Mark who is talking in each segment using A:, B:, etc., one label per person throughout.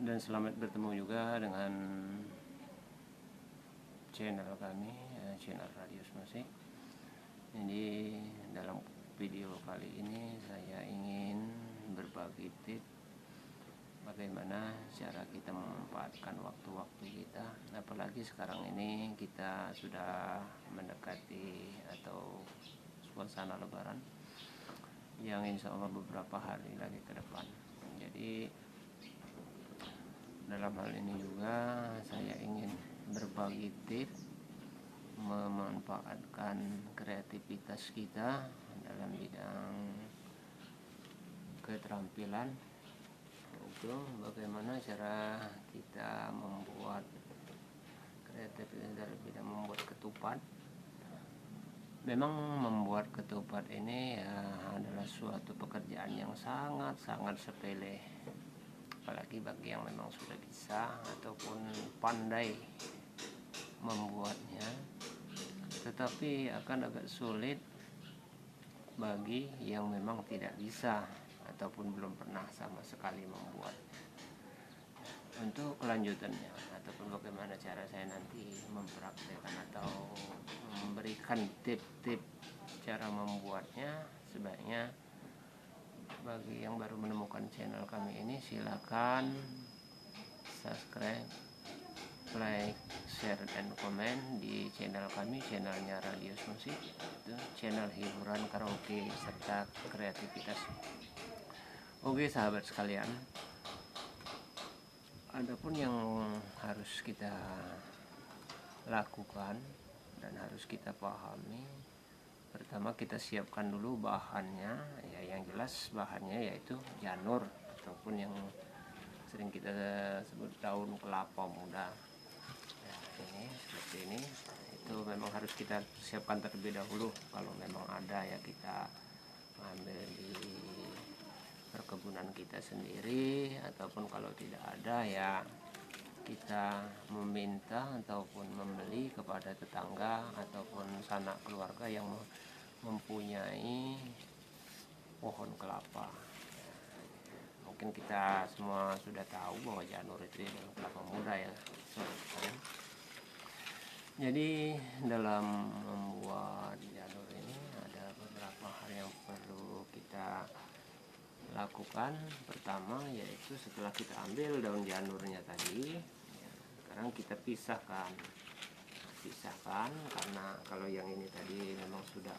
A: Dan selamat bertemu juga dengan channel kami, channel Radius Musik. Jadi dalam video kali ini saya ingin berbagi tips bagaimana cara kita memanfaatkan waktu-waktu kita, apalagi sekarang ini kita sudah mendekati atau suasana lebaran yang insya Allah beberapa hari lagi ke depan. Jadi dalam hal ini juga saya ingin berbagi tips memanfaatkan kreativitas kita dalam bidang keterampilan. Itu bagaimana cara kita membuat kreativitas dalam bidang membuat ketupat. Memang membuat ketupat ini adalah suatu pekerjaan yang sangat sepele, apalagi bagi yang memang sudah bisa ataupun pandai membuatnya, tetapi akan agak sulit bagi yang memang tidak bisa ataupun belum pernah sama sekali membuat. Untuk kelanjutannya ataupun bagaimana cara saya nanti mempraktekkan atau memberikan tips-tips cara membuatnya, sebaiknya bagi yang baru menemukan channel kami ini silakan subscribe, like, share, dan komen di channel kami, channelnya Radius Musik. Itu channel hiburan, karaoke, serta kreativitas. Oke sahabat sekalian, adapun yang harus kita lakukan dan harus kita pahami, pertama kita siapkan dulu bahannya, ya yang jelas bahannya yaitu janur ataupun yang sering kita sebut daun kelapa muda. Ya, ini seperti ini, itu memang harus kita siapkan terlebih dahulu. Kalau memang ada ya kita ambil di perkebunan kita sendiri, ataupun kalau tidak ada ya kita meminta ataupun membeli kepada tetangga ataupun sanak keluarga yang mempunyai pohon kelapa. Mungkin kita semua sudah tahu bahwa janur itu adalah kelapa muda ya. Jadi dalam membuat janur ini ada beberapa hal yang perlu kita lakukan. Pertama yaitu setelah kita ambil daun janurnya tadi, sekarang kita pisahkan karena kalau yang ini tadi memang sudah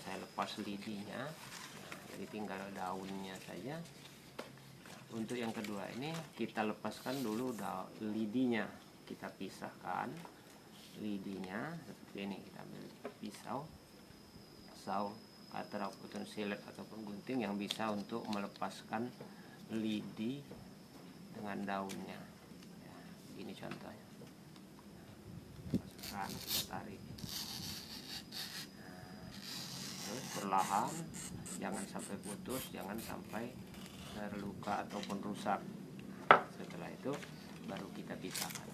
A: saya lepas lidinya, jadi tinggal daunnya saja. Untuk yang kedua ini kita lepaskan dulu lidinya, kita pisahkan lidinya seperti ini. Kita ambil pisau cutter ataupun silet ataupun gunting yang bisa untuk melepaskan lidi dengan daunnya ya, ini contohnya. Masukkan, tarik, terus perlahan, jangan sampai putus, jangan sampai terluka ataupun rusak. Setelah itu baru kita pisahkan.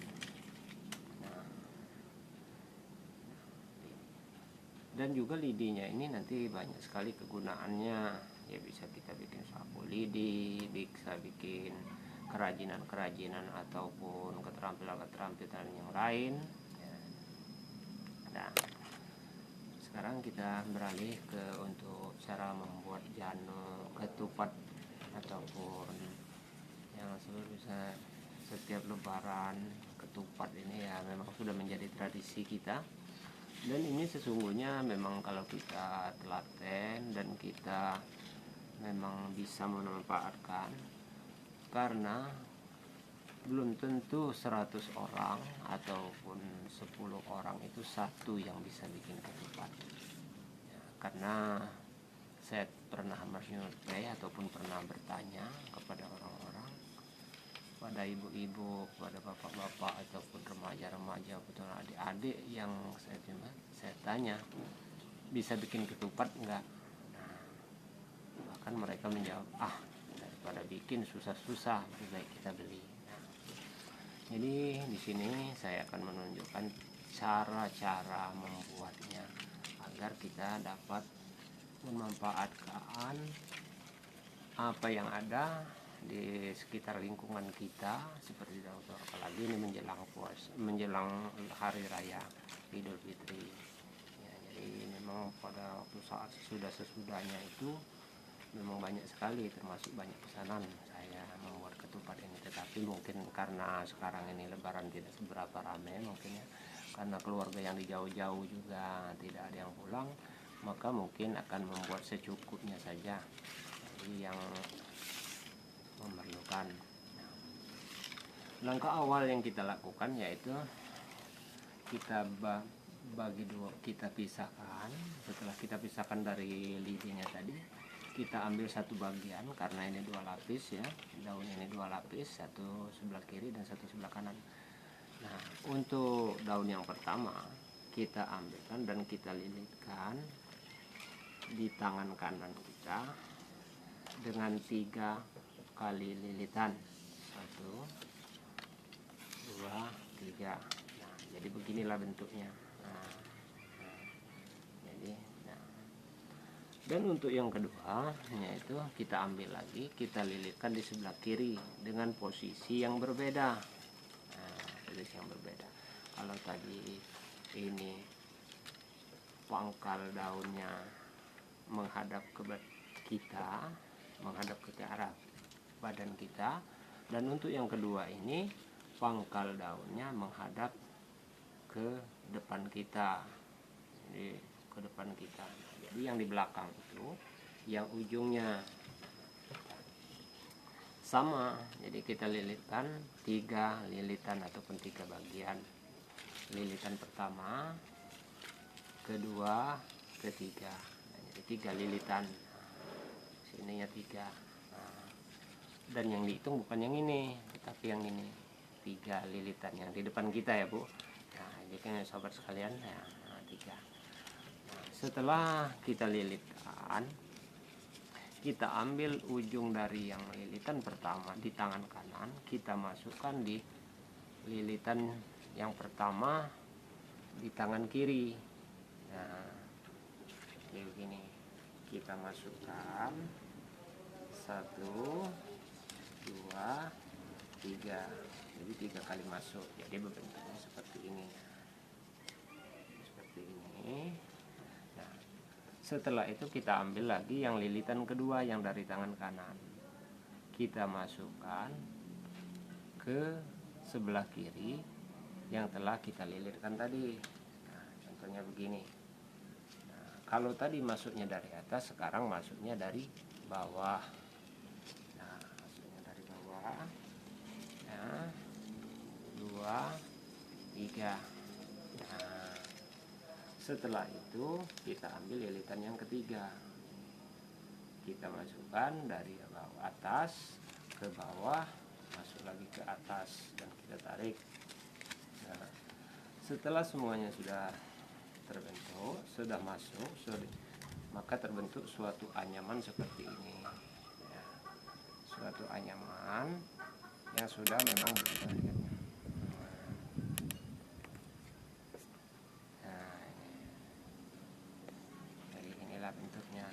A: Dan juga lidinya ini nanti banyak sekali kegunaannya, ya bisa kita bikin sapu lidi, bisa bikin kerajinan ataupun keterampilan yang lain ya. Nah sekarang kita beralih ke untuk cara membuat janur ketupat ataupun yang bisa setiap lebaran. Ketupat ini ya memang sudah menjadi tradisi kita. Dan ini sesungguhnya memang kalau kita telaten dan kita memang bisa memanfaatkan, karena belum tentu 100 orang ataupun 10 orang itu satu yang bisa bikin ketupat ya, karena saya pernah menyurvei ataupun pernah bertanya kepada orang-orang, pada ibu-ibu, pada bapak-bapak ataupun remaja-remaja atau adik-adik yang saya tanya, bisa bikin ketupat enggak? Nah, bahkan mereka menjawab, daripada bikin susah-susah lebih baik kita beli. Nah, jadi di sini saya akan menunjukkan cara-cara membuatnya agar kita dapat memanfaatkan apa yang ada di sekitar lingkungan kita seperti itu, apalagi ini menjelang hari raya Idul Fitri ya. Jadi memang pada waktu saat sesudahnya itu memang banyak sekali, termasuk banyak pesanan saya membuat ketupat ini. Tetapi mungkin karena sekarang ini lebaran tidak seberapa ramai mungkin ya, karena keluarga yang di jauh-jauh juga tidak ada yang pulang, maka mungkin akan membuat secukupnya saja. Jadi yang memerlukan, langkah awal yang kita lakukan yaitu kita bagi dua, kita pisahkan. Setelah kita pisahkan dari lidinya tadi, kita ambil satu bagian, karena ini dua lapis ya, daun ini dua lapis, satu sebelah kiri dan satu sebelah kanan. Nah, untuk daun yang pertama kita ambilkan dan kita lilitkan di tangan kanan kita dengan 3 kali lilitan, 1, 2, 3. Nah, jadi beginilah bentuknya. Dan untuk yang kedua yaitu kita ambil lagi, kita lilitkan di sebelah kiri dengan posisi yang berbeda. Posisi yang berbeda. Kalau tadi ini pangkal daunnya menghadap ke kita, menghadap ke arah badan kita, dan untuk yang kedua ini pangkal daunnya menghadap ke depan kita, jadi ke depan kita. Jadi yang di belakang itu yang ujungnya sama, jadi kita lilitkan 3 lilitan ataupun 3 bagian. Lilitan pertama, kedua, ketiga. Nah, jadi 3 lilitan. Sininya 3. Dan yang dihitung bukan yang ini, tapi yang ini, 3 lilitan yang di depan kita ya Bu. Nah, jadi kan sobat sekalian ya, 3. Nah, setelah kita lilitkan, kita ambil ujung dari yang lilitan pertama di tangan kanan, kita masukkan di lilitan yang pertama di tangan kiri. Nah, kayak begini, kita masukkan 1, 2, 3, jadi 3 kali masuk. Jadi bentuknya seperti ini, seperti ini. Nah, setelah itu kita ambil lagi yang lilitan kedua yang dari tangan kanan, kita masukkan ke sebelah kiri yang telah kita lilitkan tadi. Nah, contohnya begini. Nah, kalau tadi masuknya dari atas, sekarang masuknya dari bawah. Nah, masuknya dari bawah. Nah, 2, 3. Nah, setelah itu kita ambil lilitan yang ketiga, kita masukkan dari bawah atas ke bawah, masuk lagi ke atas, dan kita tarik. Nah, setelah semuanya sudah terbentuk, sudah masuk, maka terbentuk suatu anyaman seperti ini ya, suatu anyaman yang sudah memang berbentuk. Bentuknya.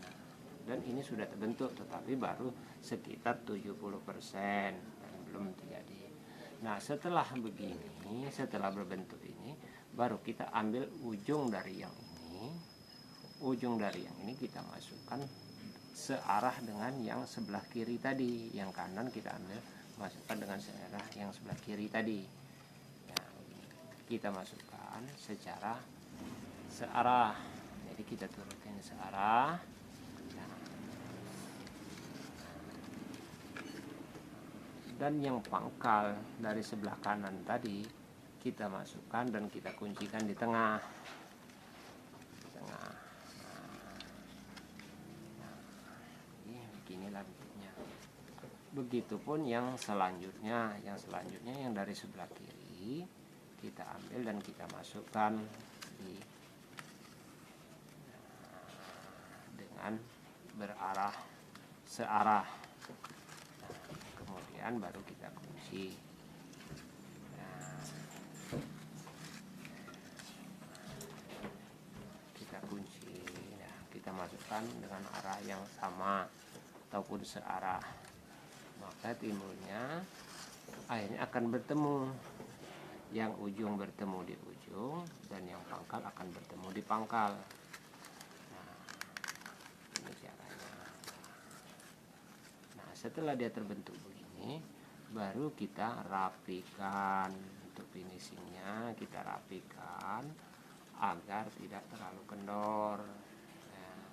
A: Dan ini sudah terbentuk, tetapi baru sekitar 70% dan belum terjadi. Nah, setelah begini, setelah berbentuk ini, baru kita ambil ujung dari yang ini. Ujung dari yang ini kita masukkan searah dengan yang sebelah kiri tadi. Yang kanan kita ambil, masukkan dengan searah yang sebelah kiri tadi. Nah, kita masukkan secara searah. Jadi kita turutin searah. Dan yang pangkal dari sebelah kanan tadi kita masukkan dan kita kuncikan di tengah. Ini beginilah bentuknya. Begitupun yang selanjutnya yang dari sebelah kiri kita ambil dan kita masukkan di dengan berarah searah. Nah, kemudian baru kita kunci. Kita kunci. Nah, kita masukkan dengan arah yang sama ataupun searah. Maka maka timbulnya akhirnya akan bertemu, yang ujung bertemu di ujung dan yang pangkal akan bertemu di pangkal. Nah, ini caranya. Nah, setelah dia terbentuk begini, baru kita rapikan. Untuk finishingnya kita rapikan agar tidak terlalu kendor. Nah,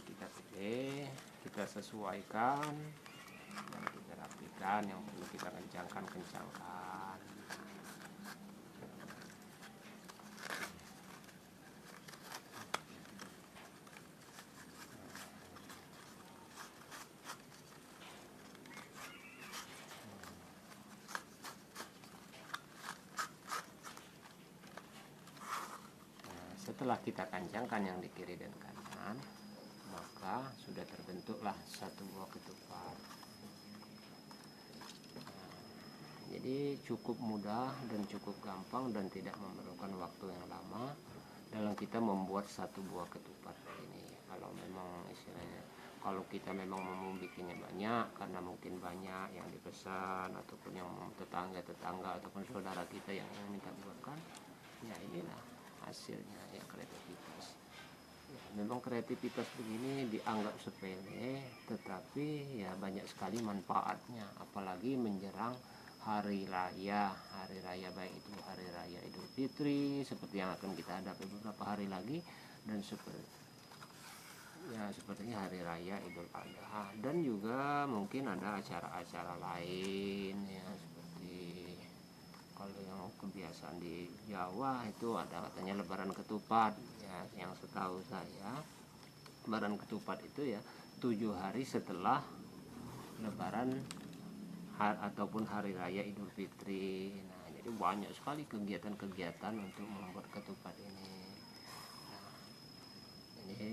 A: kita pilih, kita sesuaikan dan kita rapikan. Yang perlu kita kencangkan. Setelah kita kencangkan yang di kiri dan kanan, maka sudah terbentuklah satu buah ketupat. Jadi cukup mudah dan cukup gampang dan tidak memerlukan waktu yang lama dalam kita membuat satu buah ketupat ini. Kalau memang istilahnya, kalau kita memang mau bikinnya banyak, karena mungkin banyak yang dipesan ataupun yang tetangga ataupun saudara kita yang minta buatkan, ya inilah hasilnya, ya kreativitas. Ya, memang kreativitas begini dianggap sepele, tetapi ya banyak sekali manfaatnya, apalagi menjelang hari raya baik itu hari raya Idul Fitri seperti yang akan kita hadapi beberapa hari lagi, dan sepertinya hari raya Idul Adha, dan juga mungkin ada acara-acara lain ya, seperti kalau yang kebiasaan di Jawa itu ada katanya lebaran ketupat ya. Yang setahu saya lebaran ketupat itu ya 7 hari setelah lebaran ataupun hari raya Idul Fitri. Nah, jadi banyak sekali kegiatan-kegiatan untuk membuat ketupat ini. Nah, ini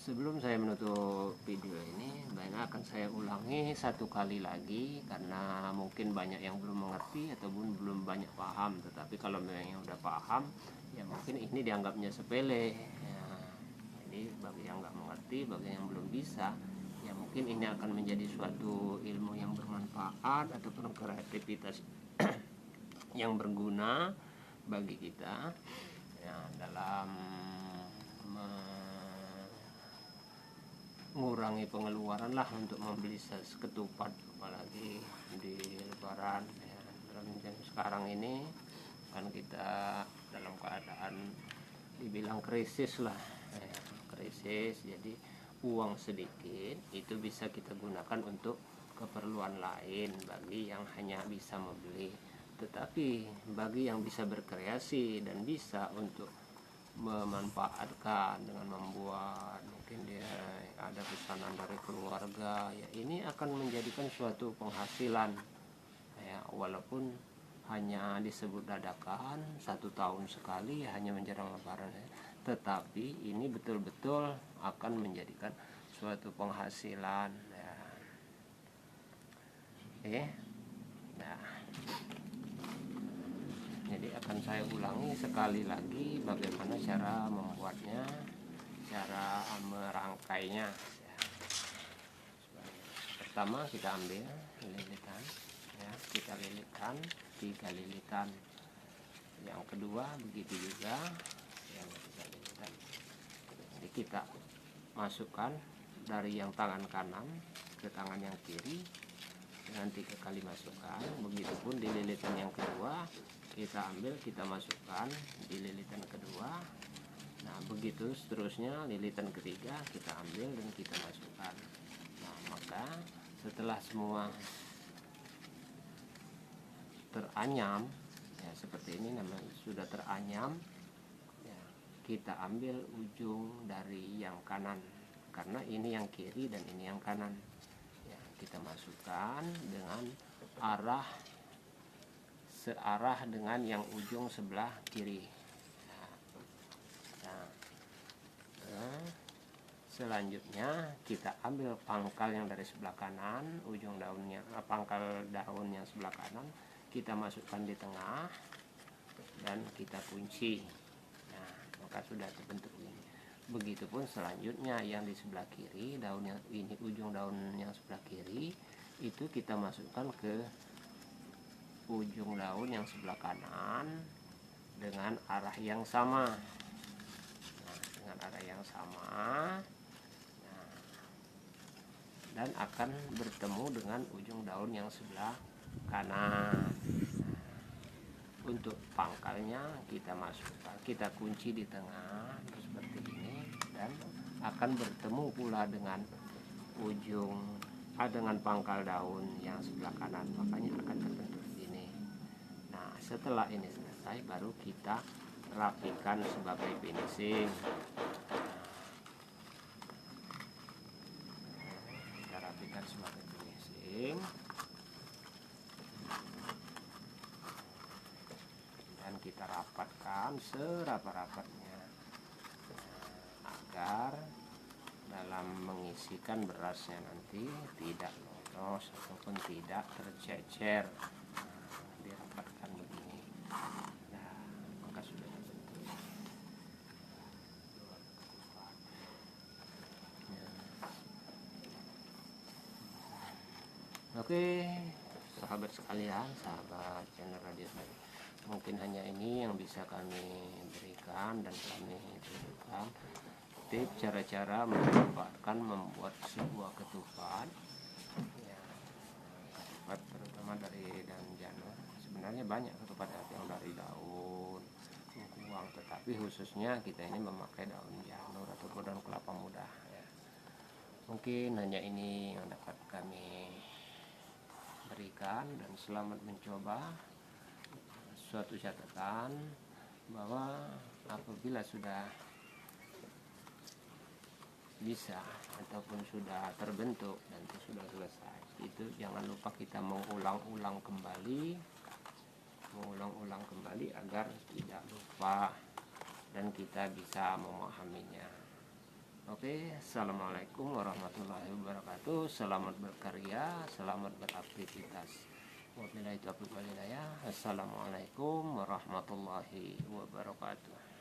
A: sebelum saya menutup video ini, banyak akan saya ulangi satu kali lagi karena mungkin banyak yang belum mengerti ataupun belum banyak paham. Tetapi kalau memang yang udah paham, ya mungkin ini dianggapnya sepele ya. Jadi bagi yang nggak mengerti, bagi yang belum bisa, ya mungkin ini akan menjadi suatu ilmu yang bermanfaat ataupun kreativitas yang berguna bagi kita ya, dalam mengurangi pengeluaran lah untuk membeli ketupat, apalagi di lebaran ya. Dalam sekarang ini kan kita dalam keadaan dibilang krisis lah ya, krisis, jadi uang sedikit itu bisa kita gunakan untuk keperluan lain bagi yang hanya bisa membeli. Tetapi bagi yang bisa berkreasi dan bisa untuk memanfaatkan dengan membuat, mungkin dia ada pesanan dari keluarga ya, ini akan menjadikan suatu penghasilan ya, walaupun hanya disebut dadakan 1 tahun sekali hanya menjelang lebaran ya, tetapi ini betul-betul akan menjadikan suatu penghasilan ya. Nah, jadi akan saya ulangi sekali lagi bagaimana cara membuatnya, cara merangkainya ya. Pertama kita ambil lilitan ya, kita lilitkan 3 lilitan. Yang kedua begitu juga yang 3 lilitan. Jadi kita masukkan dari yang tangan kanan ke tangan yang kiri dengan 3 kali masukan. Begitupun di lilitan yang kedua kita ambil, kita masukkan di lilitan kedua. Nah begitu seterusnya, lilitan ketiga kita ambil dan kita masukkan. Nah maka setelah semua teranyam ya, seperti ini namanya sudah teranyam ya, kita ambil ujung dari yang kanan, karena ini yang kiri dan ini yang kanan ya, kita masukkan dengan searah dengan yang ujung sebelah kiri. Nah, selanjutnya kita ambil pangkal yang dari sebelah kanan, ujung daunnya, pangkal daun yang sebelah kanan kita masukkan di tengah dan kita kunci. Nah, maka sudah terbentuk ini. Begitupun selanjutnya yang di sebelah kiri, daun yang ini, ujung daun yang sebelah kiri itu kita masukkan ke ujung daun yang sebelah kanan dengan arah yang sama. Nah, dengan arah yang sama, nah, dan akan bertemu dengan ujung daun yang sebelah kanan. Untuk pangkalnya kita masukkan, kita kunci di tengah seperti ini, dan akan bertemu pula dengan dengan pangkal daun yang sebelah kanan, makanya akan terbentuk ini. Nah, setelah ini selesai baru kita rapikan sebagai finishing. Kita rapikan sebagai finishing. Dan kita rapatkan serapat-rapatnya agar dalam mengisikan berasnya nanti tidak lolos ataupun tidak tercecer. Dirapatkan begini. Nah, maka sudah terbentuk. Oke, sahabat sekalian, sahabat channel radio saya, mungkin hanya ini yang bisa kami berikan dan kami tunjukkan tips cara-cara membuat sebuah ketupat, ya, ketupat terutama dari daun janur. Sebenarnya banyak ketupat yang dari daun bengkuang, tetapi khususnya kita ini memakai daun janur ataupun daun kelapa muda, ya. Mungkin hanya ini yang dapat kami berikan, dan selamat mencoba. Suatu catatan bahwa apabila sudah bisa ataupun sudah terbentuk dan itu sudah selesai, itu jangan lupa kita mengulang-ulang kembali agar tidak lupa dan kita bisa memahaminya. Oke, assalamualaikum warahmatullahi wabarakatuh. Selamat berkarya, selamat beraktivitas. Wabillahi taufiq wal hidayah. Assalamualaikum warahmatullahi wabarakatuh.